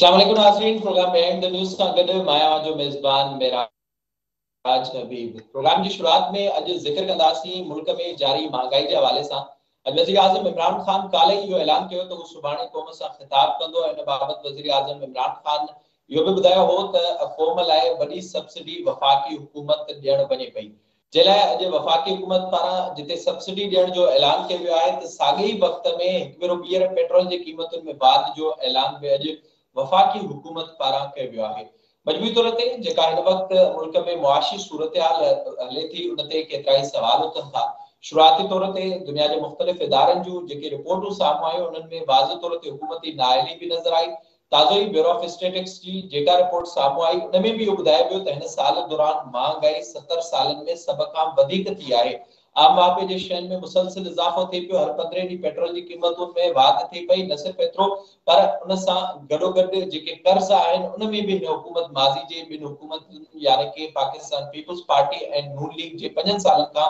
अस्सलाम वालेकुम नाज़रीन। प्रोग्राम बिहाइंड द न्यूज़ सां गॾु मां जो मेज़बान मेराज हबीब। प्रोग्राम की शुरुआत में अॼु ज़िक्र कंदासीं मुल्क में जारी महांगाई के हवाले सां। वज़ीर आज़म इमरान खान काल्ह इहो ऐलान कियो त हू सुभाणे क़ौम सां ख़िताब कंदो। इन बाबति वज़ीर आज़म इमरान खान इहो बि ॿुधायो हो त क़ौम लाइ वॾी सब्सिडी वफ़ाक़ी हुकूमत ॾियणु वञे पई, जे लाइ अॼु वफ़ाक़ी हुकूमत पारां जिते सब्सिडी ॾियण जो ऐलान कयो वियो आहे त साॻे ई वक़्त में हिकु भेरो ॿीहर पेट्रोल जी क़ीमतुनि में वाध जो ऐलान बि अॼु वफ़ाक़ी हुकूमत पारां कयो वियो आहे। मजबूरी तौर ते जेका हिन वक़्त मुल्क में मुआशी सूरतहाल हले थी उन ते केतिरा ई सवाल उथनि था। शुरुआती तौर ते दुनिया जे मुख़्तलिफ़ इदारनि जूं जेके रिपोर्टूं साम्हूं आयूं उन्हनि में वाज़े तौर ते हुकूमती नाअहली बि नज़र आई। ताज़ो ई ब्यूरो ऑफ स्टैटिस्टिक्स जी जेका रिपोर्ट साम्हूं आई उन में बि इहो ॿुधायो वियो त हिन साल दौरान महांगाई 70 सालनि में सभ खां वधीक थी आहे। आम वापे जे शयुनि में मुसलसिल इज़ाफ़ो थिए पियो। हर 15 ॾींहं पेट्रोल जी क़ीमतुनि में वाध थी पई। न सिर्फ़ एतिरो पर उन सां गॾोगॾु जेके कर्ज़ आहिनि उन में बि हिन हुकूमत माज़ी जे ॿिनि हुकूमतुनि यानी कि पाकिस्तान पीपुल्स पार्टी ऐं नून लीग जे 5 सालनि खां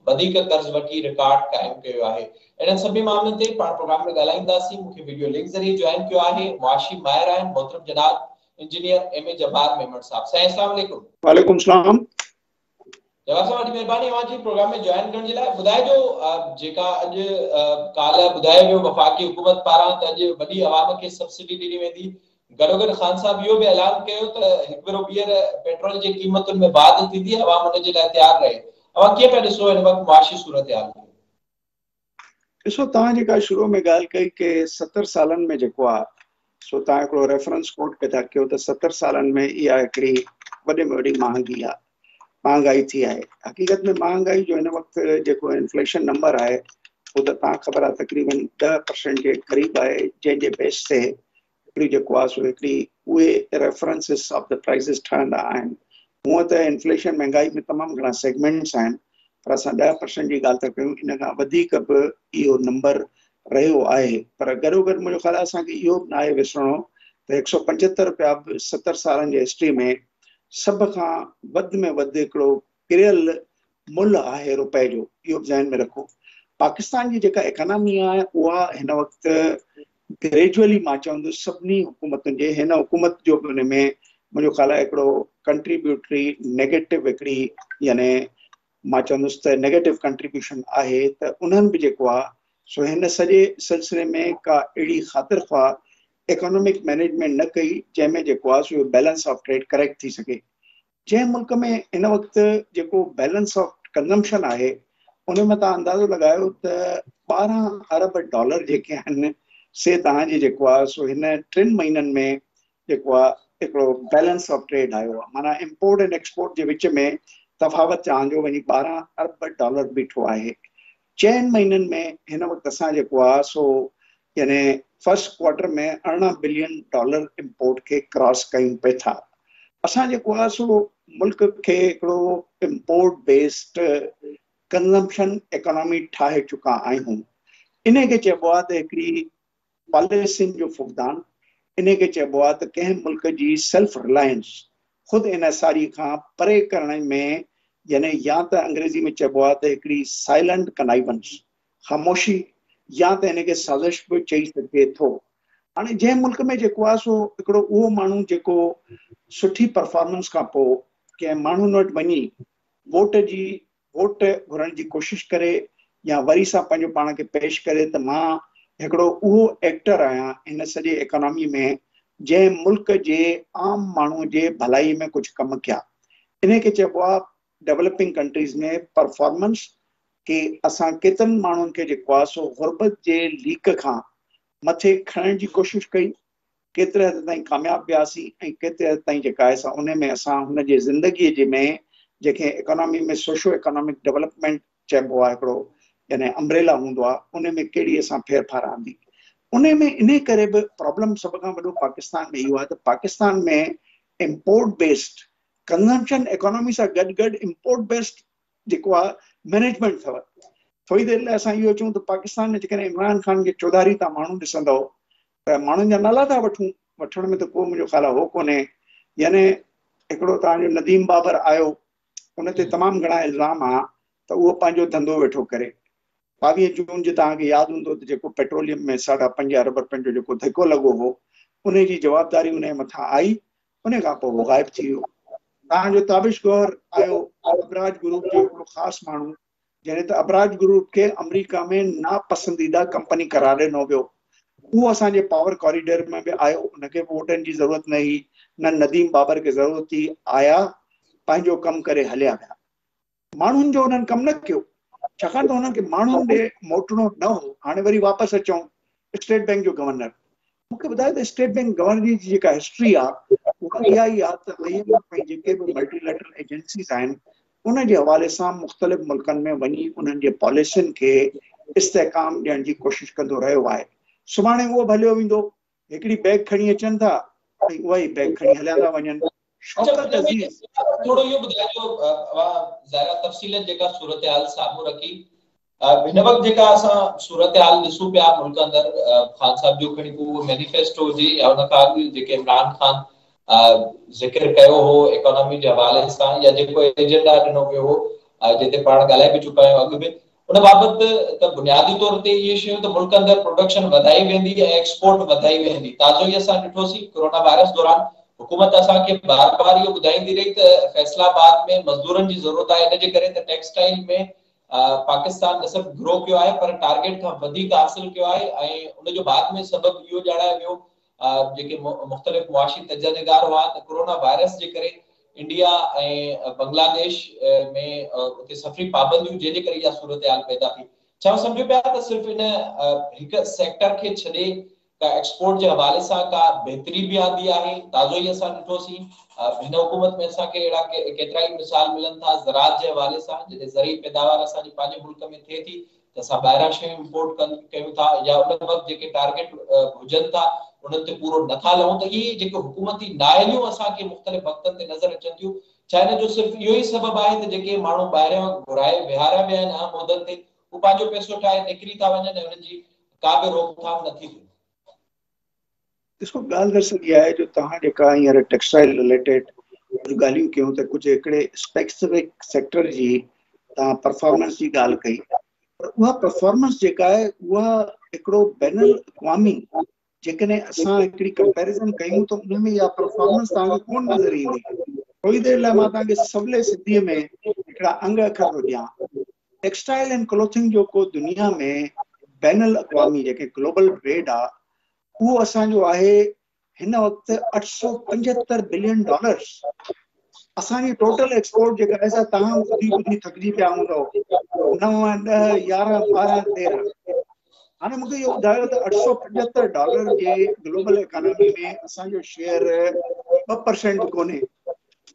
वधीक कर्ज़ वठी रिकॉर्ड क़ाइम कयो आहे। इन्हनि सभी मामलनि ते पाण प्रोग्राम में ॻाल्हाईंदासीं। मूंखे वीडियो लिंक ज़रिए जॉइन कयो आहे मुआशी माहिर आहिनि मोहतरम जनाब engineer M A Jabbar Memon साहब। साईं अस्सलाम वालेकुम। वालेकुम सलाम। जवाब साहब, मेहरबानी अवां प्रोग्राम में जॉइन करण जे लाइ। ॿुधाइजो जेका अॼु काल्ह ॿुधायो वियो वफ़ाक़ी हुकूमत पारां त अॼु वॾी आवाम खे सब्सिडी ॾिनी वेंदी। गॾोगॾु ख़ान साहब इहो बि ऐलान कयो त हिकु भेरो ॿीहर पेट्रोल जी क़ीमतुनि में वाध थींदी, अवाम उन जे लाइ तयारु रहे। अवां कीअं पिया ॾिसो हिन वक़्तु मुआशी सूरतहाल खे? ॾिसो, तव्हां जेका शुरू में ॻाल्हि कई कि 70 सालनि में जेको आहे सो तव्हां हिकिड़ो रेफरेंस कोट पिया कयो त 70 सालनि में इहा हिकिड़ी वॾे में वॾी महांगाई थी आहे। हक़ीक़त में महांगाई जो हिन वक़्तु जेको इन्फ्लेशन नंबर आहे उहो त तव्हां ख़बर आहे तक़रीबन 10% जे क़रीब आहे, जंहिंजे बेस ते हिकिड़ी जेको आहे सो हिकिड़ी उहे रेफरेंसिस ऑफ द प्राइसिस ठहंदा आहिनि। हूअं त इन्फ्लेशन महांगाई में तमामु घणा सेगमेंट्स आहिनि पर असां 10% जी ॻाल्हि था कयूं। इन खां वधीक बि इहो नंबर रहियो आहे। पर गॾोगॾु मुंहिंजो ख़्यालु आहे असांखे इहो बि न आहे विसरणो त 175 रुपया बि 70 सालनि जी हिस्ट्री में सभ खां वधि में वधि हिकिड़ो किरियल मुल्ह आहे रुपए जो, इहो बि ज़हन में रखो। पाकिस्तान जी जेका इकोनॉमी आहे उहा हिन वक़्तु ग्रेजुअली मां चवंदुसि सभिनी हुकूमतुनि जे हिन हुकूमत जो बि हुन में मुंहिंजो ख़्यालु आहे हिकिड़ो कंट्रीब्यूटरी नेगेटिव हिकिड़ी यानी मां चवंदुसि त नेगेटिव कंट्रीब्यूशन आहे त उन्हनि बि जेको आहे सो हिन सॼे सिलसिले में का अहिड़ी ख़ातिर ख़्वाह इकोनॉमिक मैनेजमेंट न कई जंहिंमें जेको आहे so balance of trade correct थी सघे। जंहिं मुल्क में हिन वक़्तु जेको बैलेंस ऑफ कंजम्पशन आहे उन में तव्हां अंदाज़ो लॻायो त 12 अरब डॉलर जेके आहिनि से तव्हांजे जेको आहे सो हिन 3 महीननि में जेको आहे हिकिड़ो बैलेंस ऑफ ट्रेड आयो आहे। माना इम्पोर्ट एंड एक्सपोर्ट जे विच में तफ़ावत तव्हांजो वञी 12 अरब डॉलर बीठो आहे। 4 महीननि में हिन वक़्तु असां जेको आहे सो यानी फर्स्ट क्वार्टर में 18 बिलियन डॉलर इम्पोर्ट खे क्रॉस कयूं पिया था। असां जेको आहे सो मुल्क खे हिकिड़ो इम्पोर्ट बेस्ड कंजम्पशन इकोनॉमी ठाहे चुका आहियूं। इन खे चइबो आहे त हिकिड़ी पॉलिसियुनि जो फुक़दान, इन खे चइबो आहे त कंहिं मुल्क जी सेल्फ रिलायंस ख़ुदि इनसारी खां परे करण में यानी या त अंग्रेज़ी में चइबो आहे त हिकिड़ी साइलेंट कनाइवेंस ख़ामोशी या त हिनखे साज़िश बि चई सघे थो। हाणे जंहिं मुल्क में जेको आहे सो हिकिड़ो उहो माण्हू जेको सुठी परफॉर्मेंस खां पोइ कंहिं माण्हुनि वटि वञी वोट घुरण जी कोशिशि करे या वरी सां पंहिंजो पाण खे पेश करे त मां हिकिड़ो उहो एक्टर आहियां हिन सॼे इकोनॉमी में जंहिं मुल्क जे आम माण्हूअ जे भलाई में कुझु कमु कया। इन खे चइबो आहे डेवलपिंग कंट्रीज़ में परफॉर्मेंस कि असां केतिरनि माण्हुनि खे जेको आहे सो गुरबत जे लीक खां मथे खणण जी कोशिशि कई, केतिरे हद ताईं कामयाबु वियासीं ऐं केतिरे हद ताईं जेका आहे उन में असां हुनजे ज़िंदगीअ जे में जेके इकोनॉमी में सोशो इकोनॉमिक डेवलपमेंट चइबो आहे हिकिड़ो यानी अम्ब्रेला हूंदो आहे उन में कहिड़ी असां फेरफार आंदी। उन में इन करे बि प्रॉब्लम सभ खां वॾो पाकिस्तान में इहो आहे त पाकिस्तान में इम्पोर्ट बेस्ड कंजम्पशन इकोनॉमी सां गॾु गॾु इम्पोर्ट बेस्ड जेको आहे मैनेजमेंट अथव। थोरी देरि लाइ असां इहो चऊं त पाकिस्तान में जेकॾहिं इमरान ख़ान खे चौधारी तव्हां माण्हू ॾिसंदव त माण्हुनि जा नाला था वठण में त को मुंहिंजो ख़्यालु आहे हो कोन्हे। यानी हिकिड़ो तव्हांजो नदीम बाबर आयो उन ते तमामु घणा इल्ज़ाम आहे त उहो पंहिंजो धंधो वेठो करे। 22 जून जो तव्हांखे यादि हूंदो त जेको पेट्रोलियम में 5.5 अरब रुपयनि जो जेको धिको लॻो हो उन जी जवाबदारी उन मथां आई, उन खां पोइ वो गायब थी वियो। तव्हांजो ताबिश गौर आयो अबराज ग्रुप जो हिकिड़ो ख़ासि माण्हू जॾहिं त अबराज ग्रुप खे अमेरिका में नापसंदीदा कंपनी करार ॾिनो वियो, उहो असांजे पावर कॉरिडोर में बि आयो, उनखे वोटनि जी ज़रूरत न हुई, न नदीम बाबर खे ज़रूरत थी, आया पंहिंजो कमु करे हलिया विया। माण्हुनि जो उन्हनि कमु न कयो, छाकाणि त हुननि खे माण्हुनि ॾे मोटणो न हो। हाणे वरी वापसि अचूं, स्टेट बैंक जो गवर्नर मूंखे ॿुधायो त स्टेट बैंक गवर्नर जी जेका हिस्ट्री आहे उहा इहा ई आहे त IMF ऐं जेके बि मल्टीलेटरल एजेंसीज़ आहिनि उन जे हवाले सां मुख़्तलिफ़ मुल्कनि में वञी उन्हनि जे पॉलिसियुनि खे इस्तेहकाम ॾियण जी कोशिशि कंदो रहियो आहे। सुभाणे उहो भलियो वेंदो, हिकिड़ी बैग खणी अचनि था ऐं उहा ई बैग खणी हलिया था वञनि। शौकत अज़ीज़ थोड़ो इहो ॿुधाइजो ज़ाहिरा तफ़सील जेका सूरत-हाल साम्हूं रखी हिन वक़्तु जेका असां सूरत-हाल ॾिसूं पिया मुल्क अंदरि, ख़ान साहब जो खणी को मैनिफेस्टो हुजे या उन खां अॻु जेके इमरान ख़ान ज़िक्र कयो हो इकोनॉमी जे हवाले सां या जेको एजेंडा ॾिनो वियो हो जिते पाण ॻाल्हाए बि चुका आहियूं अॻु में, उन बाबति त बुनियादी तौर ते इहे शयूं त मुल्क अंदरि प्रोडक्शन वधाई वेंदी ऐं एक्सपोर्ट वधाई वेंदी। ताज़ो ई असां ॾिठोसीं कोरोना वायरस दौरान हुकूमत असांखे बार बार इहो ॿुधाईंदी रही त फैसलाबाद में मज़दूरनि जी ज़रूरत आहे, इनजे करे त टेक्सटाइल में पाकिस्तान न सिर्फ़ ग्रो कयो आहे पर टारगेट खां वधीक हासिल कयो आहे ऐं उनजो बाद में सबबु इहो ॼाणायो वियो जेके मुख़्तलिफ़ मुआशी तजर्बेकार हुआ त कोरोना वायरस जे करे इंडिया ऐं बांग्लादेश में उते सफ़री पाबंदियूं जंहिंजे करे इहा सूरत-हाल पैदा थी। छा सम्झो पिया त सिर्फ़ इन हिकु सेक्टर खे छॾे का एक्सपोर्ट जे हवाले सां का बहितरी बि आंदी आहे? ताज़ो ई असां ॾिठोसीं हिन हुकूमत में असांखे अहिड़ा केतिरा ई मिसाल मिलनि था ज़राअत जे हवाले सां, जॾहिं ज़रई पैदावार असांजी पंहिंजे मुल्क में थिए थी त असां ॿाहिरां शयूं इंपोर्ट कयूं था या उन वक़्तु जेके टारगेट हुजनि था उन्हनि ते पूरो नथा लहूं। त इहे जेके हुकूमती नाअहलियूं असांखे मुख़्तलिफ़ वक़्तनि ते नज़र अचनि थियूं, छा हिन जो सिर्फ़ इहो ई सबबु आहे त जेके माण्हू ॿाहिरियां घुराए विहारिया विया आहिनि आम उहिदनि ते उहे पंहिंजो पैसो ठाहे निकिरी था वञनि ऐं उन्हनि जी का बि रोकथाम नथी थिए? ॾिसो, ॻाल्हि दरअसल इहा आहे जो तव्हां जेका हींअर टेक्सटाइल रिलेटेड कुझु ॻाल्हियूं कयूं त कुझु हिकिड़े स्पेसिफिक सेक्टर जी तव्हां परफॉर्मेंस जी ॻाल्हि कई, पर उहा परफॉर्मेंस जेका आहे उहा हिकिड़ो बैनुल अक़वामी जेकॾहिं असां हिकिड़ी कंपैरिज़न कयूं त उन में इहा परफॉर्मेंस तव्हांखे कोन नज़र ईंदी। थोरी देरि लाइ मां तव्हांखे सवले सिंधीअ में हिकिड़ा अंग अखर थो ॾियां। टेक्सटाइल एंड क्लोथिंग जो को दुनिया में बैनुल अक़वामी जेके ग्लोबल ट्रेड आहे उहो असांजो आहे हिन वक़्तु $875 बिलियन। असांजी टोटल एक्सपोर्ट जेका आहे तव्हां ॿुधी ॿुधी थकिजी पिया हूंदव, 9, 10, 11, 12, 13। हाणे मूंखे इहो ॿुधायो त $875 जे ग्लोबल इकोनॉमी में असांजो शेयर 2% बि कोन्हे।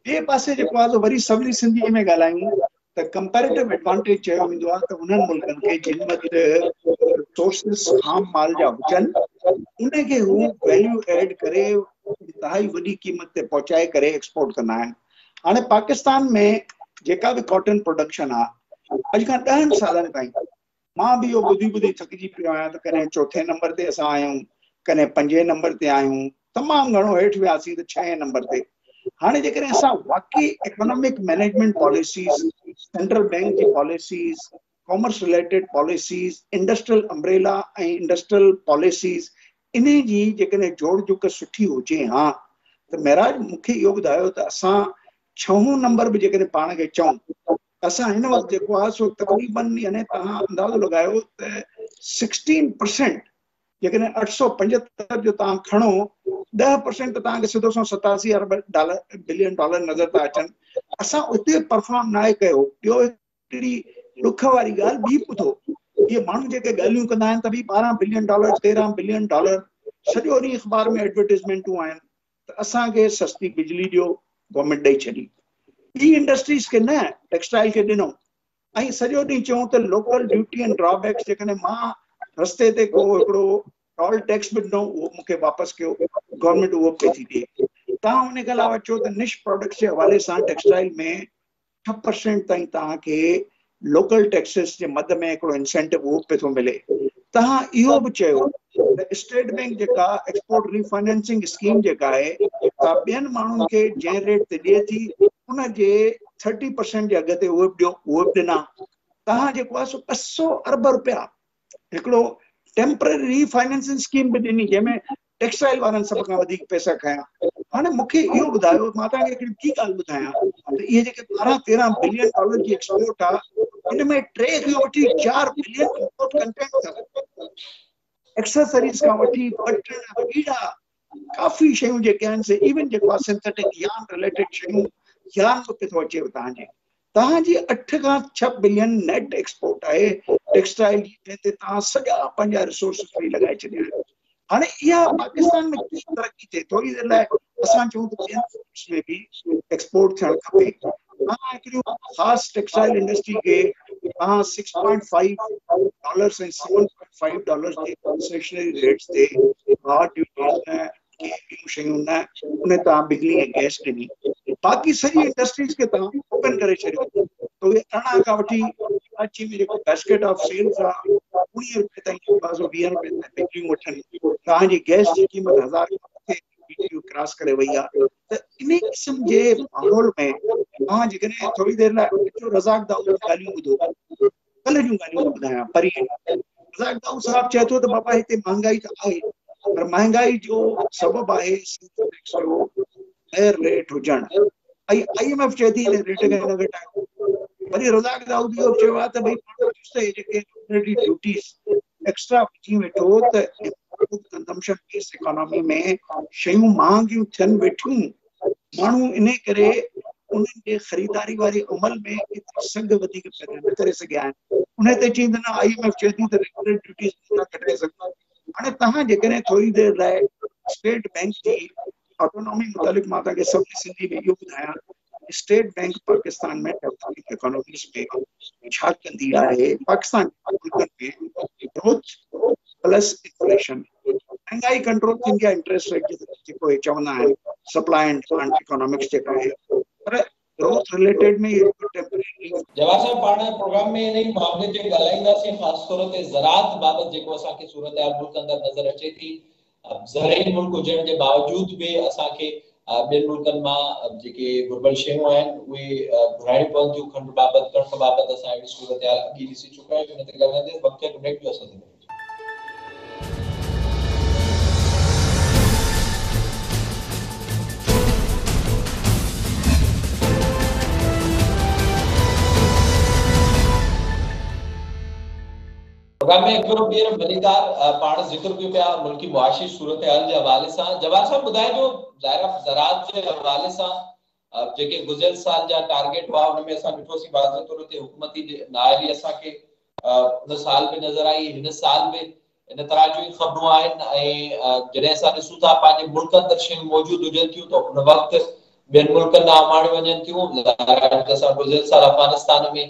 ॿिए पासे जेको आहे वरी सवली सिंधीअ में ॻाल्हायूं त कंपैरेटिव एडवांटेज चयो वेंदो आहे त उन्हनि मुल्कनि खे जिन वटि रिसोर्सिस खाम माल जा हुजनि उनखे हू वैल्यू एड करे इंतहाई वॾी क़ीमत ते पहुचाए करे एक्सपोर्ट कंदा आहिनि। हाणे पाकिस्तान में जेका बि कॉटन प्रोडक्शन आहे अॼु खां 10 सालनि ताईं मां बि इहो ॿुधी ॿुधी थकिजी पियो आहियां त कॾहिं 4थे नंबर ते असां आहियूं, कॾहिं 5 नंबर ते आहियूं, तमामु घणो हेठि वियासीं त 6 नंबर ते। हाणे जेकॾहिं असां वाकई economic management policies, central bank जी policies, commerce related policies, industrial umbrella ऐं इंडस्ट्रियल पॉलिसीज़ इन जी जेकॾहिं जोड़ जुक सुठी हुजे हा त महराज मूंखे इहो ॿुधायो त असां 6हों नंबर बि जेकॾहिं पाण खे चऊं असां हिन वक़्तु जेको आहे सो तक़रीबन यानी तव्हां अंदाज़ो लॻायो त 16% जेकॾहिं 875 जो तव्हां खणो 10% त तव्हांखे सिधो सो $87 बिलियन नज़र था अचनि। असां उते परफॉर्म नाहे कयो। ॿियो हिकिड़ी ॾुख वारी ॻाल्हि ॿी ॿुधो, इहे माण्हू जेके ॻाल्हियूं कंदा आहिनि त बि $12 बिलियन, $13 बिलियन सॼो ॾींहुं अख़बार में एडवर्टाइज़मेंटूं आहिनि त असांखे सस्ती बिजली ॾियो, गवर्नमेंट ॾेई छॾी। ॿी इंडस्ट्रीज़ खे न, टेक्सटाइल खे ॾिनो ऐं सॼो ॾींहुं चऊं त लोकल ड्यूटी एंड ड्रॉबैक्स जेकॾहिं मां रस्ते ते को हिकिड़ो टोल टैक्स बि ॾिनो उहो मूंखे वापसि कयो, गवर्नमेंट उहो पे थी ॾिए। तव्हां उन खां अलावा चओ त निश प्रोडक्ट्स जे हवाले सां टेक्सटाइल में 6% ताईं तव्हांखे लोकल टैक्सेस जे मद में हिकिड़ो इंसेंटिव उहो पे थो मिले। तव्हां इहो बि चयो त स्टेट बैंक जेका एक्सपोर्ट रीफाइनेंसिंग स्कीम जेका आहे सा ॿियनि माण्हुनि खे जंहिं रेट ते ॾिए थी उन जे 30% जे अघ ते उहे बि ॾियो, उहे बि ॾिना। तव्हां जेको आहे सो 200 अरब रुपया हिकिड़ो टेम्पररी रीफाइनेंसिंग स्कीम बि ॾिनी जंहिंमें टेक्सटाइल वारनि सभ खां वधीक पैसा खया। हाणे मूंखे इहो ॿुधायो, मां तव्हांखे हिकिड़ी ॿी ॻाल्हि ॿुधायां त इहे जेके 12-13 बिलियन डॉलर जी एक्सपोर्ट आहे, इन में 3 खां वठी 4 बिलियन इंपोर्ट कंटेंट अथव। एक्सेसरीज खां वठी बटन, पीड़ा, काफ़ी शयूं जेके आहिनि से इवन जेको आहे सिंथेटिक यान रिलेटेड शयूं, यान बि पियो थो अचेव तव्हांजी 8 खां 6 बिलियन नेट एक्सपोर्ट आहे टेक्सटाइल जी, जंहिं ते तव्हां सॼा पंहिंजा रिसोर्सिस फ्री लॻाए छॾिया आहिनि। हाणे इहा पाकिस्तान में कीअं तरक़ी थिए, थोरी देरि लाइ असां चऊं त ॿियनि मुल्क्स में बि एक्सपोर्ट थियणु खपे। तव्हां हिकिड़ो ख़ासि टेक्सटाइल इंडस्ट्री खे तव्हां $6.5 ऐं $7.5 जे कंसेशनरी रेट्स ते ड्यूटीज़ न के ॿियूं शयूं न, उन तव्हां बिजली ऐं गैस ॾिनी, बाक़ी सॼी इंडस्ट्रीज़ खे तव्हां ओपन करे छॾियो त उहे 18 खां वठी कराची में जेको बास्केट ऑफ सेल्स आहे 19 रुपए ताईं, 20 रुपए ताईं बिजलियूं वठनि। तव्हांजी गैस जी क़ीमत 1000 खां मथे क्रॉस करे वई आहे। त इन क़िस्म जे माहौल में तव्हां जेकॾहिं थोरी देरि लाइ अचो, रज़ाक दाऊद जूं ॻाल्हियूं ॿुधो, कल्ह जूं ॻाल्हियूं ॿुधायां परीहं। रज़ाक दाऊद साहब चए थो त बाबा हिते महांगाई त आहे, पर महांगाई जो सबबु आहे टैक्स जो गैर रेट हुजणु, ऐं IMF चए थी इन रेट खे न घटायो। वरी रज़ाक दाऊद इहो चयो आहे त भई जेके ड्यूटीज़ एक्स्ट्रा विझी वेठो त कंजम्पशन बेस्ड इकोनॉमी में शयूं महांगियूं थियनि वेठियूं, माण्हू इन करे उन्हनि जे ख़रीदारी वारे अमल में एतिरी संग वधीक पैदा न करे सघिया आहिनि। उन ते चई त न, IMF चए थी त रेगुलर ड्यूटीज़ नथा घटाए सघूं। हाणे तव्हां जेकॾहिं थोरी देरि लाइ स्टेट बैंक जी ऑटोनॉमी मुतालिक़ मां तव्हांखे सभिनी सिंधी में इहो ॿुधायां, स्टेट बैंक पाकिस्तान में डेवलपिंग इकोनॉमीज़ में छा कंदी आहे। पाकिस्तान मुल्कनि में ग्रोथ प्लस इन्फ्लेशन, महंगाई कंट्रोल थींदी आहे, इंटरेस्ट रेट जेको चवंदा आहिनि सप्लाई एंड डिमांड इकोनॉमिक्स जेका आहे, पर ग्रोथ रिलेटेड में टेम्परेरी। जवाहर साहब, पाण प्रोग्राम में इन मामले ते ॻाल्हाईंदासीं, ख़ासि तौर ते ज़राअत बाबति जेको असांखे सूरत मुल्क अंदरि नज़र अचे थी। ज़रई मुल्क हुजण जे बावजूद बि असांखे ॿियनि मुल्कनि मां जेके घुरिबल शयूं आहिनि उहे घुराइणियूं पवंदियूं। खंड बाबति, कणिक बाबति असां अहिड़ी सूरत अॻी ॾिसी चुका आहियूं। इन ते ॻाल्हाईंदे वक़्त जो ब्रेक जो असर थींदो। प्रोग्राम में हिकिड़ो ॿीहर मज़ेदार पाण ज़िक्र कयो पिया मुल्की मुआशी सूरत हाल जे हवाले सां। जवाहर साहब ॿुधाइजो, ज़ाहिर ज़राअत जे हवाले सां जेके गुज़िरियल साल जा टारगेट हुआ उन में असां ॾिठोसीं वाज़ह तौर ते हुकूमती नाअहली असांखे उन साल में नज़र आई, हिन साल में इन तरह जूं ख़बरूं आहिनि। ऐं जॾहिं असां ॾिसूं था पंहिंजे मुल्क अंदरि शयूं मौजूदु हुजनि थियूं त उन वक़्तु ॿियनि मुल्कनि ॾांहुं माणियूं वञनि थियूं। असां गुज़िरियल साल अफ़गानिस्तान में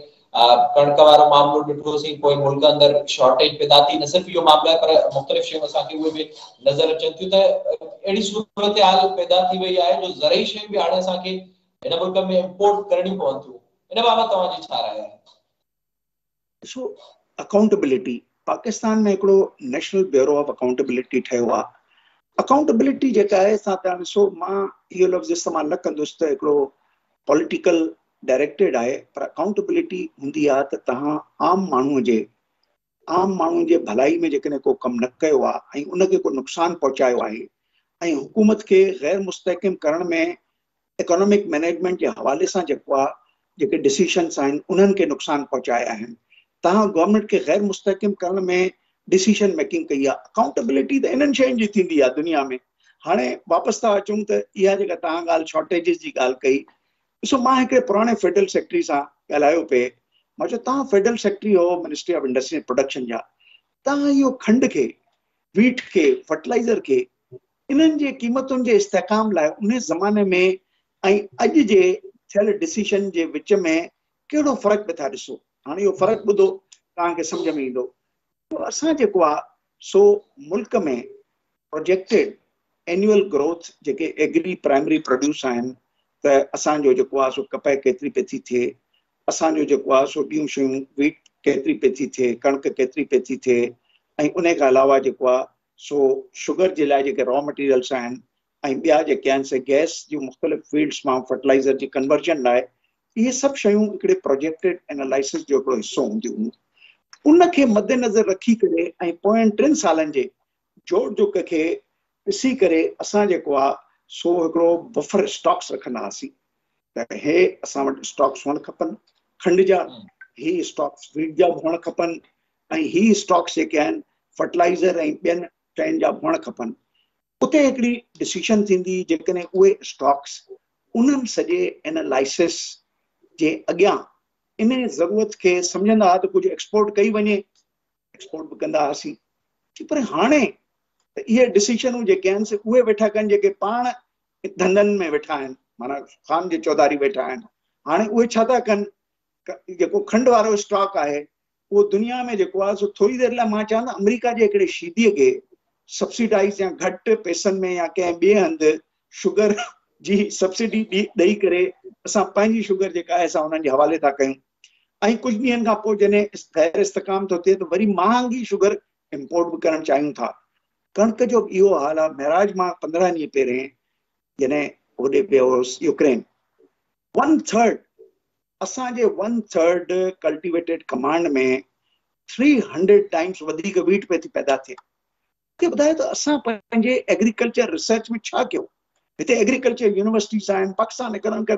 कणिक वारो मामलो ॾिठोसीं, कोई मुल्क अंदरि शॉर्टेज पैदा थी, न सिर्फ़ु इहो मामलो आहे पर मुख़्तलिफ़ शयूं असांखे उहे बि नज़र अचनि थियूं। त अहिड़ी सूरत हाल पैदा थी वई आहे जो ज़रई शयूं बि हाणे असांखे हिन मुल्क में इंपोर्ट करणियूं पवंदियूं। इन बाबति तव्हांजी छा राय आहे? ॾिसो, अकाउंटेबिलिटी पाकिस्तान में हिकिड़ो नेशनल ब्यूरो ऑफ अकाउंटेबिलिटी ठहियो आहे। अकाउंटेबिलिटी जेका आहे, तव्हां ॾिसो, मां इहो लफ़्ज़ इस्तेमालु न कंदुसि त हिकिड़ो पॉलिटिकल डायरेक्टेड आहे, पर अकाउंटेबिलिटी हूंदी आहे त तव्हां आम माण्हूअ जे भलाई में जेकॾहिं को कमु न कयो आहे ऐं उनखे को नुक़सानु पहुचायो आहे ऐं हुकूमत खे गैर मुस्तहकिम करण में इकोनॉमिक मैनेजमेंट जे हवाले सां जेको आहे जेके डिसीशन्स आहिनि उन्हनि खे नुक़सानु पहुचाया आहिनि, तव्हां गवर्नमेंट खे गैर मुस्तहकिम करण में डिसीशन मेकिंग कई आहे। अकाउंटेबिलिटी त इन्हनि शयुनि जी थींदी आहे दुनिया में। हाणे वापसि था अचूं त इहा जेका तव्हां ॻाल्हि शॉर्टेजिस जी ॻाल्हि कई, ॾिसो, मां हिकिड़े पुराणे फेडरल सेक्रेटरी सां ॻाल्हायो पिए, मां चयो तव्हां फेडरल सेक्रेटरी हो ministry of industry and production जा, तव्हां इहो खंड खे, वीट खे, फर्टिलाइज़र खे, इन्हनि जे क़ीमतुनि जे इस्तेकाम लाइ उन ज़माने में ऐं अॼु जे थियल डिसीशन जे विच में कहिड़ो फ़र्क़ु पिया था ॾिसो। हाणे इहो फ़र्क़ु ॿुधो, तव्हांखे सम्झ में ईंदो। असां जेको आहे सो मुल्क में प्रोजेक्टेड एन्युअल ग्रोथ जेके एग्री प्राइमरी प्रोड्यूस आहिनि, त असांजो जेको आहे सो कपह केतिरी पई थी थिए, असांजो जेको आहे सो ॿियूं शयूं वीट केतिरी पई थी थिए, कणिक केतिरी पई थी थिए, ऐं उन खां अलावा जेको आहे सो शुगर जे लाइ जेके रॉ मटीरियल्स आहिनि ऐं ॿिया जेके आहिनि से गैस जूं मुख़्तलिफ़ फील्ड्स मां फर्टिलाइज़र जी कन्वर्जन लाइ, इहे सभु शयूं हिकिड़े प्रोजेक्टेड एनालिसिस जो हिकिड़ो हिसो हूंदियूं हुयूं। उनखे मद्देनज़र रखी करे ऐं पोयनि 3 सालनि जे जोड़ जोक खे ॾिसी करे असां जेको आहे सो हिकिड़ो बफर स्टॉक्स रखंदा हुआसीं त हे असां वटि स्टॉक्स हुअणु खपनि खंड जा, ही स्टॉक्स वीट जा हुअणु खपनि ऐं ही स्टॉक्स जेके आहिनि फर्टिलाइज़र ऐं ॿियनि शयुनि जा हुअणु खपनि। उते हिकिड़ी डिसीशन थींदी जेकॾहिं उहे स्टॉक्स उन्हनि सॼे एनालाइसिस जे अॻियां इन ज़रूरत खे सम्झंदा हुआ त कुझु एक्सपोर्ट कई वञे, एक्सपोर्ट बि कंदा हुआसीं। पर हाणे त इहे डिसीशनूं जेके आहिनि से उहे वेठा कनि जेके पाण धंधनि में वेठा आहिनि, माना खान जे चौधारी वेठा आहिनि। हाणे उहे छा था कनि, जेको खंड वारो स्टॉक आहे उहो दुनिया में जेको आहे सो थोरी देरि लाइ मां चवां त अमेरिका जे हिकिड़े शीदीअ खे सब्सिडाइज़ या घटि पैसनि में या कंहिं ॿिए हंधि शुगर जी सब्सिडी ॾेई करे असां पंहिंजी शुगर जेका आहे असां उन्हनि जे हवाले था कयूं ऐं कुझु ॾींहंनि खां पोइ जॾहिं ग़ैर इस्तेकाम थो थिए त वरी महांगी शुगर इम्पोर्ट बि करणु चाहियूं था। कणिक जो इहो हाल आहे। महराज मां 15 ॾींहं पहिरें जॾहिं होॾे वियो हुउसि यूक्रेन, 1/3 असांजे 1/3 कल्टिवेटेड कमांड में 300 टाइम्स वधीक वीट पे थी पैदा थिए। मूंखे ॿुधायो त असां पंहिंजे एग्रीकल्चर रिसर्च में छा कयो। हिते एग्रीकल्चर यूनिवर्सिटीज़ आहिनि, Pakistan economic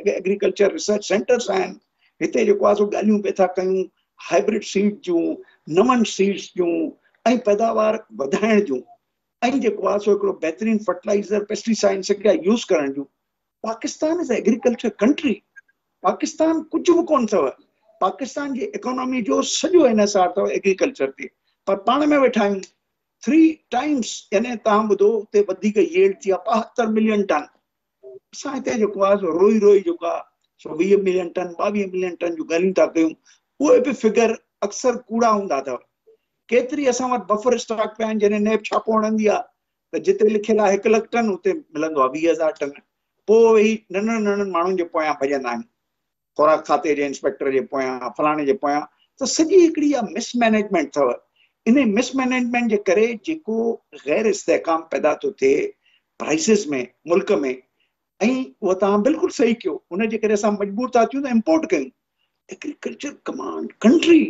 agriculture research centres आहिनि, हिते जेको आहे सो ॻाल्हियूं पिया था कयूं हाइब्रिड सीड जूं, नवनि सीड्स जूं ऐं पैदावार वधाइण जूं ऐं जेको आहे सो हिकिड़ो बहितरीन फर्टिलाइज़र पेस्टिसाइड्स यूज़ करण जूं। Pakistan is agriculture country. Pakistan कुझु बि कोन अथव। पाकिस्तान जी इकोनॉमी जो सॼो हिनसार अथव एग्रीकल्चर ते, पर पाण में वेठा आहियूं 3 टाइम्स, यानी तव्हां ॿुधो उते वधीक यील्ड थी आहे 72 मिलियन टन। असां हिते जेको आहे सो रोई रोई जेको आहे सो 20 मिलियन टन 22 मिलियन टन जूं ॻाल्हियूं था कयूं। उहे बि फिगर अक्सर कूड़ा हूंदा अथव। केतिरी असां वटि बफर स्टॉक पिया आहिनि जॾहिं नेब छापो हणंदी आहे त जिते लिखियलु आहे 1 लख टन उते मिलंदो आहे 20,000 टन। पोइ वेही नंढनि नंढनि माण्हुनि जे पोयां भॼंदा आहिनि, खुराक खाते जे इंस्पेक्टर जे पोयां, फलाणे जे पोयां। त सॼी हिकिड़ी इहा मिसमैनेजमेंट अथव। इन मिसमैनेजमेंट जे करे जेको गैर इस्तेकाम पैदा थो थिए प्राइसिस में मुल्क में, ऐं उहो तव्हां बिल्कुलु सही कयो, उनजे करे असां मजबूर था थियूं त इम्पोर्ट कयूं। एग्रीकल्चर कमांड कंट्री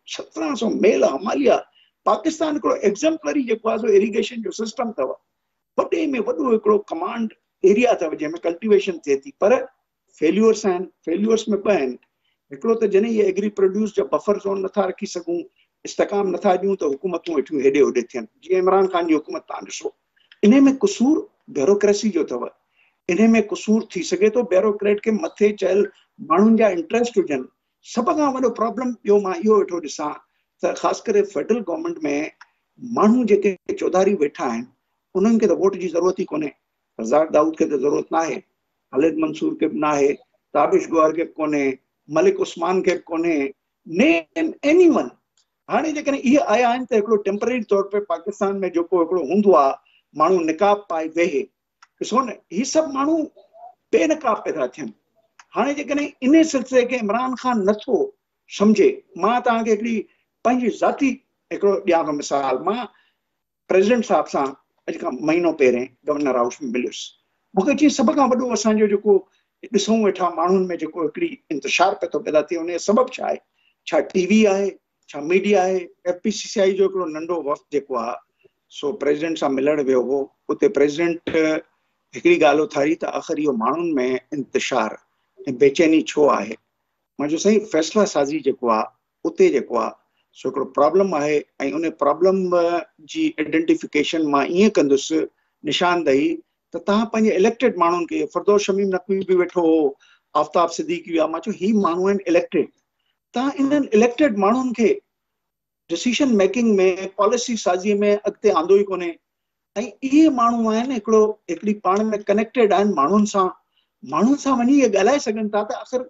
1700 मेल हमालिया। पाकिस्तान हिकिड़ो एग्ज़म्पलरी जेको आहे सो इरिगेशन जो सिस्टम अथव। वॾे में वॾो हिकिड़ो कमांड एरिया अथव जंहिंमें कल्टिवेशन थिए थी, पर फेल्यूअर्स आहिनि। फेल्यूअर्स में ॿ आहिनि। हिकिड़ो त जॾहिं इहे एग्री प्रोड्यूस जा बफर ज़ोन नथा रखी सघूं, इस्तेकाम नथा ॾियूं त हुकूमतूं वेठियूं हेॾे होॾे थियनि। जीअं इमरान ख़ान जी हुकूमत तव्हां ॾिसो, इन में क़सूर ब्यूरोक्रेसी जो अथव। इन में क़सूर थी सघे थो ब्यूरोक्रेट खे मथे चयल माण्हुनि जा इंट्रस्ट हुजनि। सभ खां वॾो प्रॉब्लम ॿियो मां इहो वेठो ॾिसां त ख़ासि करे फेडरल गवर्नमेंट में माण्हू जेके चौधारी वेठा आहिनि उन्हनि खे त वोट जी ज़रूरत ई कोन्हे। रज़ाक दाऊद खे त ज़रूरत न आहे, ख़ालिद मंसूर खे बि न आहे, ताबिश गौहर खे बि कोन्हे, मलिक उस्मान खे बि कोन्हे, नेम एनीवन। हाणे जेकॾहिं इहे आया आहिनि त हिकिड़ो टेम्पररी तौर ते पाकिस्तान में जेको हिकिड़ो हूंदो आहे माण्हू निकाब पाए वेहे, ॾिसो न हीअ सभु माण्हू बेनकाब पैदा थियनि। हाणे जेकॾहिं इन सिलसिले खे इमरान ख़ान नथो सम्झे, मां तव्हांखे हिकिड़ी पंहिंजी ज़ाती हिकिड़ो ॾियां थो मिसाल। मां प्रेसिडेंट साहब सां अॼु खां महीनो पहिरें गवर्नर हाउस में मिलियुसि। मूंखे चई सभ खां वॾो असांजो जेको ॾिसूं वेठा माण्हुनि में जेको हिकिड़ी इंतशार पियो थो पैदा थिए, उन जो सबबु छा आहे? छा टीवी आहे, छा मीडिया आहे? FPCCI जो हिकिड़ो नंढो वक़्तु जेको आहे सो प्रेसिडेंट सां मिलण वियो हो। उते प्रेसिडेंट हिकिड़ी ॻाल्हि उथारी त आख़िर इहो माण्हुनि में इंतशार ऐं बेचैनी छो आहे। मां चयो साईं फ़ैसिला साज़ी जेको आहे उते जेको आहे सो हिकिड़ो प्रॉब्लम आहे, ऐं उन प्रॉब्लम जी आइडेंटिफिकेशन मां ईअं कंदुसि निशानदही त तव्हां पंहिंजे इलेक्टेड माण्हुनि खे, फरदौस शमीम नकवी बि वेठो हो, आफ्ताब सिद्दीकी विया, मां चयो ही माण्हू आहिनि इलेक्टेड। तव्हां इन्हनि इलेक्टेड माण्हुनि खे डिसीशन मेकिंग में, पॉलिसी साज़ीअ में अॻिते आंदो ई कोन्हे। ऐं इहे माण्हू आहिनि हिकिड़ी पाण में कनेक्टेड आहिनि माण्हुनि सां वञी इहे ॻाल्हाए सघनि था त आख़िर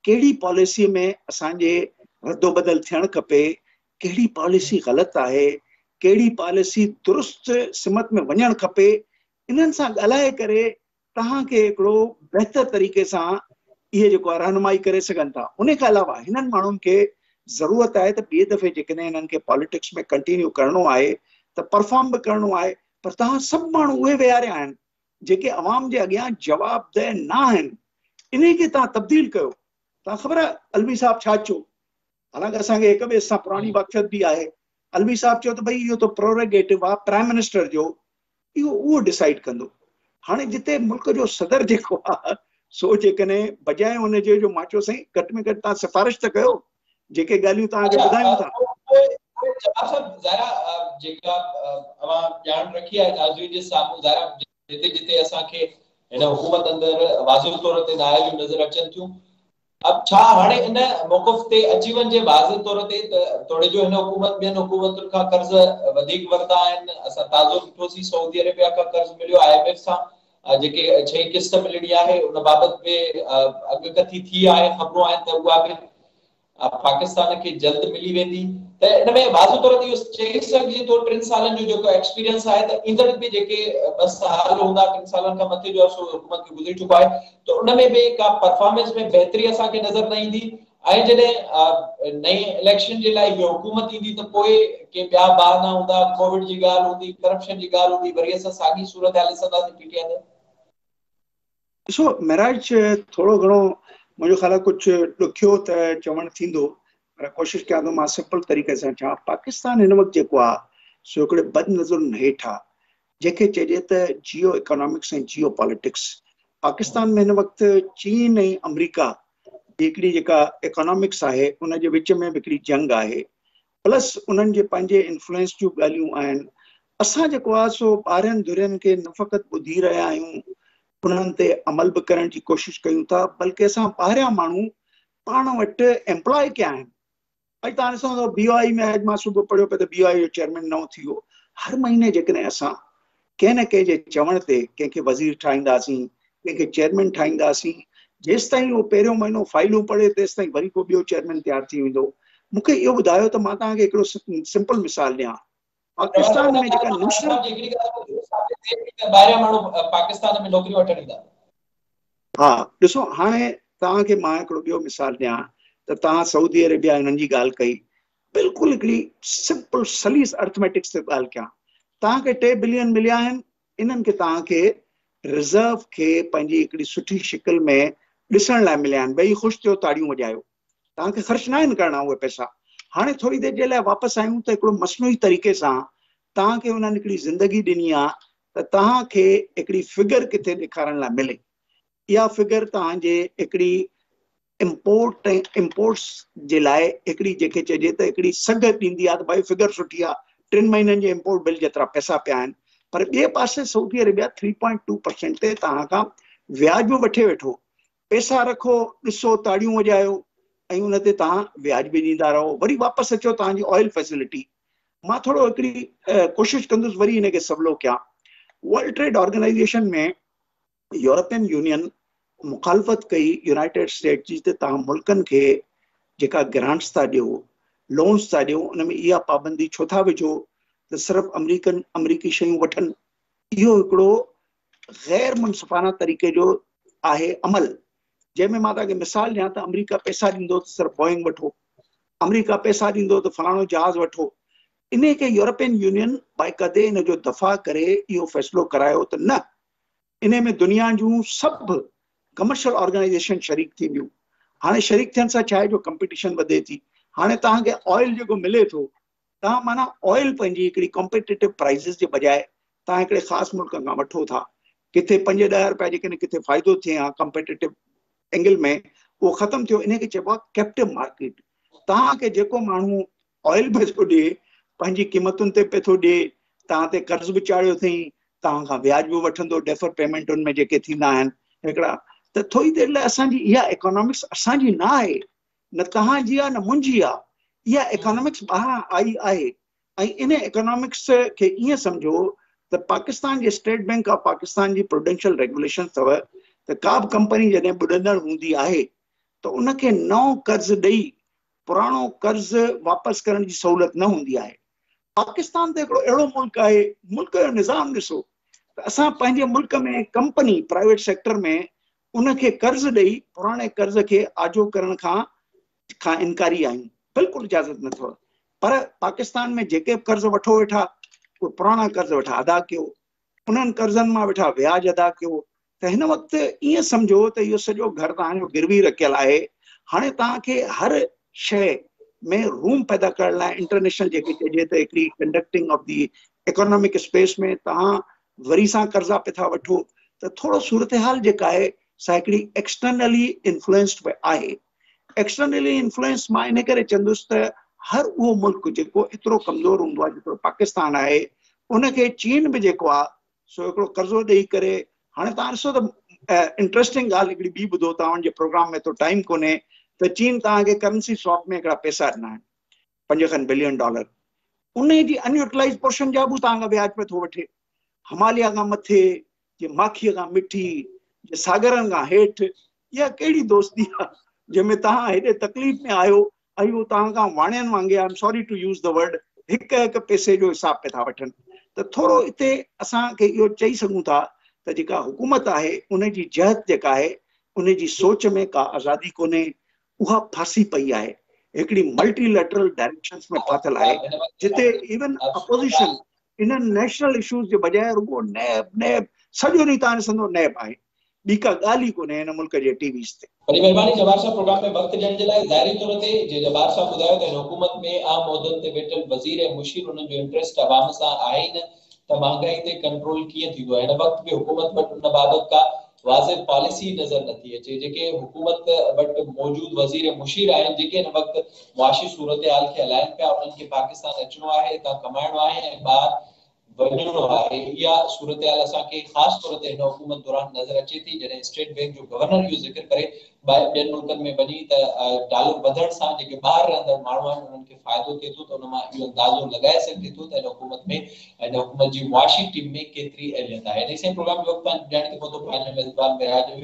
कहिड़ी पॉलिसीअ में असांजे रद्दोबदल थियणु खपे, कहिड़ी पॉलिसी ग़लति आहे, कहिड़ी पॉलिसी दुरुस्त सिमत में वञणु खपे। इन्हनि सां ॻाल्हाए करे तव्हांखे हिकिड़ो बहितर तरीक़े सां इहे जेको आहे रहनुमाई करे सघनि था। उन खां अलावा हिननि माण्हुनि खे ज़रूरत आहे त ॿिए दफ़े जेकॾहिं हिननि खे पॉलिटिक्स में कंटिन्यू करिणो आहे त परफॉर्म बि करिणो आहे। पर तव्हां सभु माण्हू उहे विहारिया आहिनि जेके अवाम जे अॻियां जवाबदेह न आहिनि। इन खे तव्हां तब्दील कयो। तव्हां ख़बर आहे अलवी साहब छा चयो? हालांकि असांखे हिक ॿिए सां पुराणी बख़्शत बि आहे। अलवी साहब चयो त भई इहो त प्रोरेगेटिव आहे प्राइम मिनिस्टर जो इहो उहो डिसाइड कंदो। हाणे जिते मुल्क जो सदर जेको आहे सो जेकॾहिं बजाए हुनजे जो मां चयो साईं घटि में घटि तव्हां सिफारिश त कयो, जेके ॻाल्हियूं तव्हांखे ॿुधायूं था। जवाब साहब ज़ाहिरा जेका अवां ॼाण रखी आहे नाज़रीन जे साम्हूं, ज़ाहिरा जिते जिते असांखे हिन हुकूमत अंदरि वाज़िह तौर ते नाइलियूं नज़र अचनि थियूं, अब छा हाणे इन मौक़िफ़ ते अची वञे वाज़िह तौर ते त तोड़े जो हिन हुकूमत ॿियनि हुकूमतुनि खां कर्ज़ वधीक वरिता आहिनि। असां ताज़ो ॾिठोसीं सऊदी अरेबिया खां कर्ज़ मिलियो, IMF सां जेके 6 किस्त मिलणी आहे उन बाबति में अॻकथी थी आहे, ख़बरूं आहिनि त उहा बि पाकिस्तान खे जल्द मिली वेंदी। त इन में वाज़िह तौर ते इहो चई सघिजे थो 3 सालनि जो जेको एक्सपीरियंस आहे त ईंदड़ बि जेके 2 साल हूंदा, 3 सालनि खां मथे जो अर्सो हुकूमत खे गुज़री चुको आहे, त उन में बि का परफॉर्मेंस में बहितरी असांखे नज़र न ईंदी। ऐं जॾहिं नई इलेक्शन जे लाइ इहो हुकूमत ईंदी त पोइ के ॿिया बहाना हूंदा, कोविड जी ॻाल्हि हूंदी, करप्शन जी ॻाल्हि हूंदी, वरी असां साॻी सूरत हाल ॾिसंदासीं PTI में। ॾिसो महराज, थोरो घणो मुंहिंजो ख़्याल आहे कुझु ॾुखियो त चवणु थींदो, पर कोशिशि कयां थो मां सिंपल तरीक़े सां चवां। पाकिस्तान हिन वक़्तु जेको आहे सो हिकिड़े बदनज़रुनि हेठि आहे, जंहिंखे चइजे त जियो इकोनॉमिक्स ऐं जियो पॉलिटिक्स। पाकिस्तान में हिन वक़्तु चीन ऐं अमेरिका हिकिड़ी जेका इकोनॉमिक्स आहे उनजे विच में हिकिड़ी जंग आहे, प्लस उन्हनि जे पंहिंजे इन्फ्लुएंस जूं ॻाल्हियूं आहिनि। असां जेको आहे सो ॿारनि धुरियुनि खे न फ़क़ति ॿुधी रहिया आहियूं, उन्हनि ते अमल बि करण जी कोशिशि कयूं था, बल्कि असां ॿाहिरियां माण्हू पाण वटि एम्प्लॉय कया आहिनि। अॼु तव्हां ॾिसो BOI में अॼु मां सुबुह पढ़ियो पियो त BOI जो चेयरमैन नओं थी वियो। हर महीने जेकॾहिं असां कंहिं न कंहिं जे चवण ते कंहिंखे वज़ीर ठाहींदासीं, कंहिंखे चेयरमैन ठाहींदासीं, जेसि ताईं उहो पहिरियों महीनो फाइलूं पढ़े तेसि ताईं वरी को ॿियो चेयरमैन तयारु थी वेंदो। मूंखे इहो ॿुधायो त मां तव्हांखे हिकिड़ो सिंपल मिसाल ॾियां। पाकिस्तान में जेका नेशनल ॿाहिरियां माण्हू पाकिस्तान में नौकरी वठण ईंदा। हा, ॾिसो हाणे तव्हांखे मां हिकिड़ो ॿियो मिसाल ॾियां त तव्हां सऊदी अरेबिया हिननि जी ॻाल्हि कई, बिल्कुलु हिकिड़ी सिंपल सलीस अर्थमेटिक्स ते ॻाल्हि कयां। तव्हांखे 3 बिलियन मिलिया आहिनि, इन्हनि खे तव्हांखे रिज़र्व खे पंहिंजी हिकिड़ी सुठी शिकिल में ॾिसण लाइ मिलिया आहिनि, भई ख़ुशि थियो ताड़ियूं वॼायो, तव्हांखे ख़र्च न आहिनि करणा उहे पैसा। हाणे थोरी देरि जे लाइ वापसि आयूं त हिकिड़ो मसनूई तरीक़े सां तव्हांखे उन्हनि हिकिड़ी ज़िंदगी ॾिनी आहे त तव्हांखे हिकिड़ी फिगर किथे ॾेखारण लाइ मिले। इहा फिगर तव्हांजे हिकिड़ी इम्पोर्ट ऐं इम्पोर्ट्स जे लाइ हिकिड़ी जेके चइजे त हिकिड़ी सघ ॾींदी आहे त भई फिगर सुठी आहे, 3 महीननि जे इम्पोर्ट बिल जेतिरा पैसा पिया आहिनि। पर ॿिए पासे सऊदी अरेबिया 3.2% ते तव्हां खां व्याज बि वठे वेठो। पैसा रखो, ॾिसो, ताड़ियूं वॼायो ऐं उन ते तव्हां व्याज बि ॾींदा रहो, वरी वापसि अचो तव्हांजी ऑयल फैसिलिटी। मां थोरो हिकिड़ी कोशिशि कंदुसि वरी हिनखे सवलो कयां। वर्ल्ड ट्रेड ऑर्गेनाइज़ेशन में यूरोपियन यूनियन मुखालफ़त कई यूनाइटेड स्टेट्स जी त तव्हां मुल्कनि खे जेका ग्रांट्स था ॾियो, लोन्स था ॾियो, उन में इहा पाबंदी छो था विझो त सिर्फ़ु अमरीकी शयूं वठनि। इहो हिकिड़ो गैर मुनसिफ़ाना तरीक़े जो आहे अमल, जंहिंमें मां तव्हांखे मिसाल ॾियां त अमरीका पैसा ॾींदो त सिर्फ़ु बोइंग वठो, अमरीका पैसा ॾींदो त फलाणो जहाज़ वठो। इन खे यूरोपियन यूनियन बाक़ाइदे इन जो दफ़ा करे इहो फ़ैसिलो करायो त न, इन में दुनिया जूं सभु कमर्शियल ऑर्गेनाइज़ेशन शरीक थींदियूं। हाणे शरीक थियण सां छा आहे जो कंपटीशन वधे थी। हाणे तव्हांखे ऑयल जेको मिले थो, तव्हां माना ऑयल पंहिंजी हिकिड़ी कॉम्पिटिटिव प्राइसिस जे बजाए तव्हां हिकिड़े ख़ासि मुल्क खां वठो था, किथे 5-10 रुपया जेकॾहिं किथे फ़ाइदो थिए हा कॉम्पिटिटिव एंगल में, उहो ख़तमु थियो। इन खे चइबो आहे कैप्टिव मार्केट। तव्हांखे जेको माण्हू ऑयल पे थो ॾिए, पंहिंजी क़ीमतुनि ते पे थो ॾिए, तव्हां ते कर्ज़ बि चाढ़ियो अथई, तव्हां खां व्याज बि वठंदो, डेफर पेमेंटुनि में जेके थींदा आहिनि हिकिड़ा। त थोरी देरि लाइ असांजी इहा इकोनॉमिक्स असांजी न आहे, न तव्हांजी आहे न मुंहिंजी आहे। इहा इकोनॉमिक्स ॿाहिरां आई आहे ऐं इन इकोनॉमिक्स खे ईअं सम्झो त पाकिस्तान जे स्टेट बैंक ऑफ पाकिस्तान जी प्रूडेंशियल रेगुलेशन अथव त का बि कंपनी जॾहिं ॿुॾंदड़ हूंदी आहे त उनखे नओं कर्ज़ ॾेई पुराणो कर्ज़ वापसि करण जी सहूलियत न हूंदी आहे। पाकिस्तान त हिकिड़ो अहिड़ो मुल्क आहे, मुल्क जो निज़ाम ॾिसो त असां पंहिंजे मुल्क में कंपनी प्राइवेट सेक्टर में उनखे कर्ज़ ॾेई पुराणे कर्ज़ खे आजो करण खां इनकारी आहियूं, बिल्कुलु इजाज़त न अथव। पर पाकिस्तान में जेके बि कर्ज़ वठो वेठा, उहे पुराणा कर्ज़ वेठा अदा कयो, उन्हनि कर्ज़नि मां वेठा व्याज अदा कयो। त हिन वक़्तु ईअं सम्झो त इहो सॼो घर तव्हांजो गिरवी रखियलु आहे। हाणे तव्हांखे हर शइ में रूम पैदा करण लाइ इंटरनेशनल जेके चइजे त हिकिड़ी conducting of the economic space में तव्हां वरी सां कर्ज़ा पे था वठो, त थोरो सूरत हाल जेका आहे सा हिकिड़ी एक्सटर्नली इन्फ्लुएंस्ड आहे। एक्सटर्नली इन्फ्लुएंस मां इन करे चवंदुसि त हर उहो मुल्क जेको एतिरो कमज़ोर हूंदो आहे जेतिरो पाकिस्तान आहे, उनखे चीन बि जेको आहे सो हिकिड़ो कर्ज़ो ॾेई करे, हाणे तव्हां ॾिसो त इंट्रस्टिंग ॻाल्हि हिकिड़ी ॿी ॿुधो, तव्हांजे प्रोग्राम में तो टाइम कोन्हे, त चीन तव्हांखे करेंसी स्वैप में हिकिड़ा पैसा ॾिना आहिनि $5 बिलियन, उन जी अनयूटिलाइज पोर्शन जा बि तव्हांखां व्याज पे थो वठे। हिमालय खां मथे, जे माखीअ खां मिठी, जे सागरनि खां हेठि, इहा कहिड़ी दोस्ती आहे जंहिंमें तव्हां हेॾे तकलीफ़ में आहियो ऐं उहो तव्हांखां वाणियनि वांगुरु, I am sorry to use the word, हिक हिक पैसे जो हिसाब पे था वठनि। त थोरो हिते असांखे इहो चई सघूं था त जेका हुकूमत आहे उनजी जहत जेका आहे, उनजी सोच में का आज़ादी कोन्हे, उहा फासी पई आहे, हिकिड़ी मल्टीलेटरल डायरेक्शंस में फाथल आहे, जिते इवन अपोजिशन इन्हनि नेशनल इश्यूज़ जे बजाय रुगो नैब नैब सॼो ॾींहुं तव्हां ॾिसंदो नैब आहे, ॿी का ॻाल्हि ई कोन्हे हिन मुल्क जे टीवीज़ ते। वॾी महिरबानी जवाहर साहब, प्रोग्राम में वक़्तु ॾियण जे लाइ। ज़ाहिरी तौर ते जे जवाहर साहब ॿुधायो त हुकूमत में आम उहिदनि ते वेठल वज़ीर ऐं मुशीर, उन्हनि जो इंट्रस्ट अवाम सां आहे न, त महांगाई ते कंट्रोल कीअं थींदो आहे। हिन वक़्त में हुकूमत वटि उन बाबति का वाज़िह पॉलिसी नज़र नथी अचे। जेके हुकूमत वटि मौजूद वज़ीर ऐं मुशीर आहिनि, जेके हिन वक़्तु मुआशी सूरत हाल खे हलाइनि पिया, उन्हनि खे पाकिस्तान अचिणो आहे, हितां कमाइणो आहे ऐं ॿाहिरि वञिणो आहे। इहा सूरत हाल असांखे ख़ासि तौर ते हिन हुकूमत दौरान नज़र अचे थी, जॾहिं स्टेट बैंक जो गवर्नर इहो ज़िक्र करे ॿियनि मुल्कनि में वञी त डॉलर वधण सां जेके ॿाहिरि रहंदड़ माण्हू आहिनि उन्हनि खे फ़ाइदो थिए थो, त उन मां इहो अंदाज़ो लॻाए सघिजे थो त हिन हुकूमत में, हिन हुकूमत जी मुआशी टीम में केतिरी अहलियत आहे। हिन प्रोग्राम जो वक़्तु ॾियण ते पहुतो पंहिंजे मेज़बान मिराज जो